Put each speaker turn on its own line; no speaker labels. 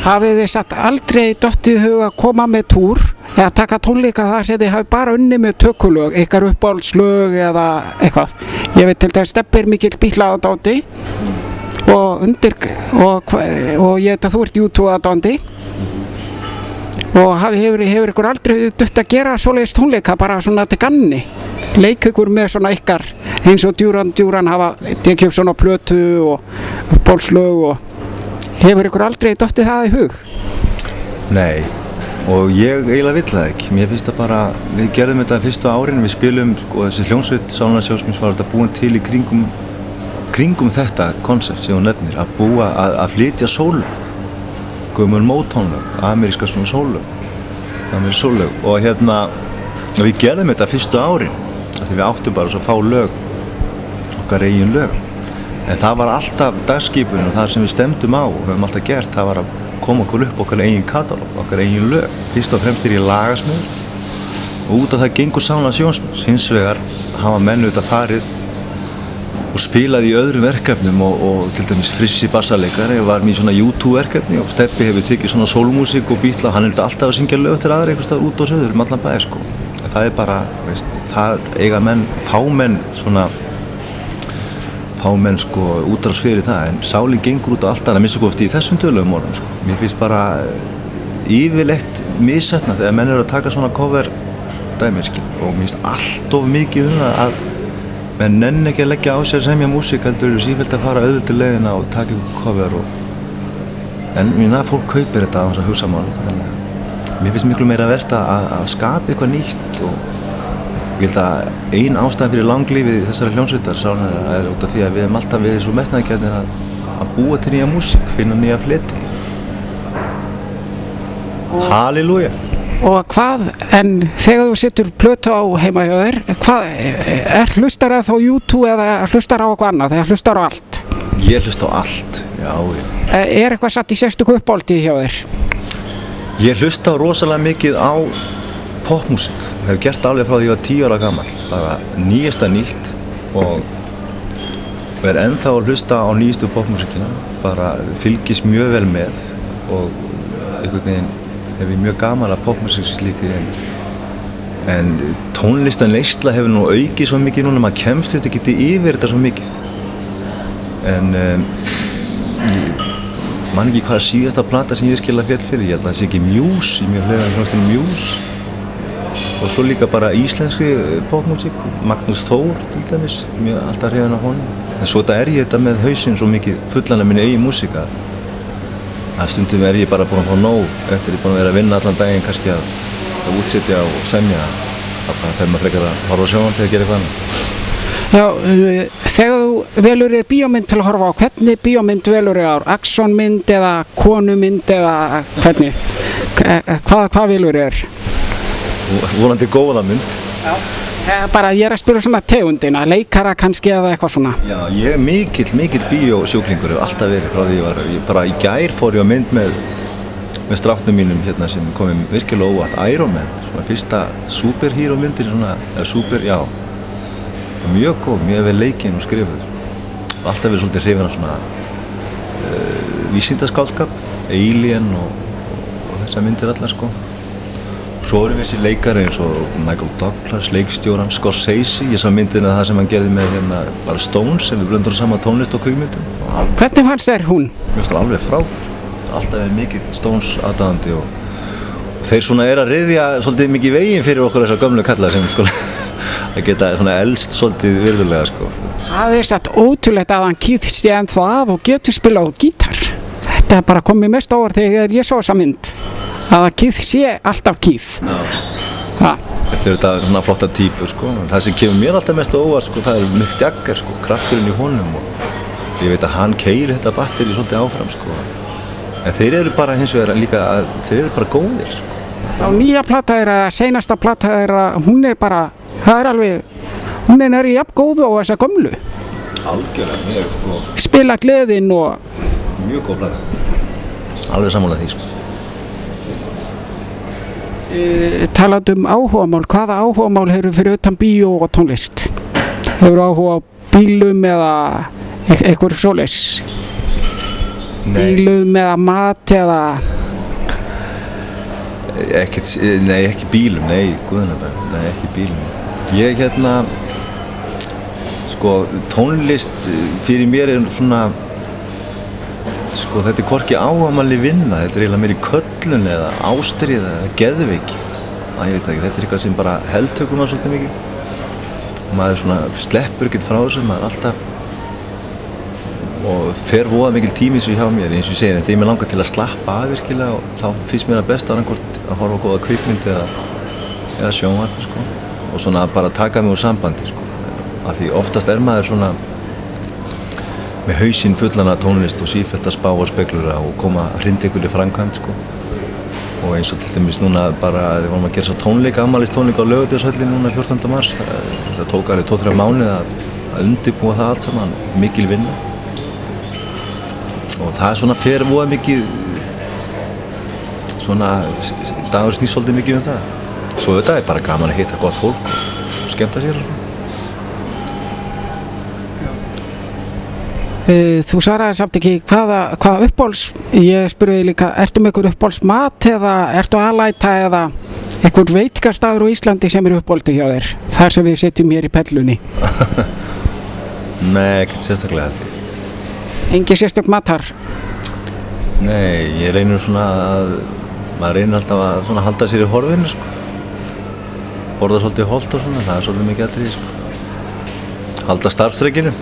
Hafið þið satt aldrei dottið í hug að koma með túr eða taka tónleika þar sem þið hafið bara unnið með tökulög, ykkar uppáhaldslög eða eitthvað? Ég veit til dæmis Stebbi mikill Bítla-aðdáandi og ég veit að þú ert YouTube-aðdáandi og hefur ykkur aldrei dutt að gera svoleiðis tónleika bara svona til gamni? Leik ykkur með svona ykkar eins og Djúran hafa tekið upp svona plötu og uppáhaldslög og hefur ykkur aldrei dottið það í hug?
Nei, og ég eiginlega vill það ekki. Mér finnst það bara, við gerðum þetta fyrstu árin, við spilum, sko, þessi hljómsveit Sálnasjósmins var þetta búin til í kringum þetta konsept sem hún nefnir, að flytja sólög, gömul mótónlög, ameríska svona sólög, og við gerðum þetta fyrstu árin, því við áttum bara svo fá lög, okkar eigin lög. En það var alltaf dagskipun og það sem við stemdum á og höfum alltaf gert, það var að koma okkur upp okkar eigin katalóg, okkar eigin lög. Fyrst og fremst ég lagasmiður og út af það gengur Sálnasjósmins. Hins vegar hafa menn auðvitað farið og spilað í öðrum verkefnum og til dæmis Frissi bassaleikari var með svona YouTube-verkefni og Stebbi hefur tekið svona sólmúsík og Bítla, hann er alltaf að syngja lög til aðra einhvers staðar út á söður allan bæ, sko. Það er bara, veist, það eiga menn, fámenn sko útráðsfyrir það, en sálin gengur út á allt annað, minnst sko oft í þessum tölum orðum, sko. Mér finnst bara yfirleitt misheppnað þegar menn eru að taka svona cover dæmi, og mér finnst allt of mikið að menn nenni ekki að leggja á sig að semja músík, heldur eru sífellt að fara auðvitað leiðina og taka upp cover en fólk kaupir þetta á þess að hugsa máli, þannig að mér finnst miklu meira vert að skapa eitthvað nýtt og ég held að ein ástæðan fyrir langlífið þessari hljómsveitar Sálnar er út af því að við erum alltaf við svo metnaðargjarnir að búa til nýja músík, finna nýja fleti. Halleluja!
Og hvað, en þegar þú setur plötu á heima hjá þér, hvað, hlustar það þá YouTube eða hlustar á eitthvað annað, eða hlustar á allt?
Ég hlusta á allt, já.
Er eitthvað satt í sérstöku uppáldi hjá þér?
Ég hlusta rosalega mikið á popmusík. Ég hef gert alveg frá því ég var 10 ára gamall, bara nýjasta nýtt og er ennþá að hlusta á nýjastu popmusíkina, bara fylgist mjög vel með og einhvern veginn hef ég mjög gaman að popmusík sem slíkt í reynd. En tónlistan neysla hefur nú aukið svo mikið núna, maður kemst þetta ekki yfir þetta svo mikið. En ég man ekki hvað síðasta plata sem ég skilja féll fyrir, ég held að það sé ekki Muse, ég mjög hljóðan hljóðstinn Muse. Og svo líka bara íslenskri popmusík, Magnús Þór til dæmis, mjög alltaf hrifinn af honum. En svo ég þetta með hausinn svo mikið fullan af minni eigin músík að stundum ég bara búinn að fá nóg eftir ég búinn að vera að vinna allan daginn kannski að útsetja og semja að bara þegar maður frekar að horfa á sjónvarp eða gera eitthvað annað.
Já, þegar þú velur bíómynd til að horfa á, hvernig bíómynd velur á? Actionmynd eða konumynd eða hvernig? Hvað velur
Vonandi góða mynd.
Já. Bara ég að spyrja svona tegundina, leikara kannski eða eitthvað svona.
Já, ég er mikill bíósjúklingur, hef alltaf verið frá því bara í gær fór ég á mynd með stráknum mínum hérna sem komið virkilega óvart, Iron Man, svona fyrsta superhero myndir svona, mjög góð, mjög vel leikinn og skrifuð. Alltaf verið svolítið hrifinn af svona vísindaskáldskap, Alien og þessar myndir allar, sko. Svo erum við þessi leikari eins og Michael Douglas, leikstjóran, Scorsese, ég sá myndina það sem hann gerði með bara Stones sem við blöndum saman tónlist og kvikmyndum.
Hvernig fannst þér hún?
Mér finnst það alveg frábær. Alltaf er mikill Stones aðdáandi og þeir svona að ryðja svolítið mikið veginn fyrir okkur þessar gömlu kalla sem sko að geta svona elst svolítið virðulega, sko.
Það er satt ótrúlegt að hann Keith sé ennþá að og getur spilað á gítar. Þetta bara kom mér mest óvart þegar ég sá þessa mynd. Að Keith sé alltaf Keith.
Já. Þetta er þetta svona flotta típur, sko. Það sem kemur mér alltaf mest óvart, sko, það er Mick Jagger, sko, krafturinn í honum og ég veit að hann keyrir þetta batteri svolítið áfram, sko. En þeir eru bara hins vegar líka, þeir eru bara góðir, sko.
Á nýja plata seinasta plata hún er bara, það er alveg, hún er jafn góð á þessa gömlu.
Algjörlega, mjög, sko.
Spila gleðin og...
Mjög góð plata. Alveg sammála því, sko.
Talandi áhugamál, hvaða áhugamál hefur fyrir utan bíó og tónlist? Hefur áhuga á bílum eða eitthvað svoleiðis?
Já, ég hef, sko, ég hef alveg verið að vinna allan daginn kannski að búa til
bílum eða mat eða
ekkert, nei, ekki bílum, nei, guðnabæn, nei, ekki bílum. Ég sko, tónlist fyrir mér svona, sko, þetta hvorki áhugamalli vinna, þetta eiginlega meiri köllun eða ástríð eða geðveiki. Ég veit ekki, þetta eitthvað sem bara heltökum á svolítið mikið. Maður svona sleppur ekkert frá þessu, maður alltaf og fer voða mikil tími svo hjá mér, eins og ég segi, þegar mér langar til að slappa af virkilega og þá finnst mér það best annarkvort að horfa á góða kvikmynd eða sjónvarp, sko, og svona bara taka mig úr sambandi, sko, af því oftast maður svona með hausinn fullan af tónlist og sífellt að spá og speglura og koma hrindikulli framkvæmd, sko, og eins og til dæmis núna bara, við vorum að gera svo tónleika, afmælistónleika á Laugardalshöllinni núna 14. mars, það tók alveg 2-3 mánuði að undirbúa það allt saman, mikil vinna. Og það svona fer voða mikið, svona, dagur snýst svolítið mikið það. Svo þetta bara gaman að hitta gott fólk og skemmta sér og svona.
Þú svaraði samt ekki hvaða uppáhalds, ég spurði líka, ertu með einhver uppáhaldsmat eða ertu alæta eða einhver veitingastaður á Íslandi sem uppáhaldi hjá þér, þar sem við sitjum hér í Pellunni?
Nei, ekkert sérstaklega held ég.
Engin sérstök matar?
Nei, ég reynir svona maður reynir alltaf að svona halda sér í horfinu, sko. Borða svolítið holt og svona, það svolítið mikið atriði, sko. Halda starfsþrekinu.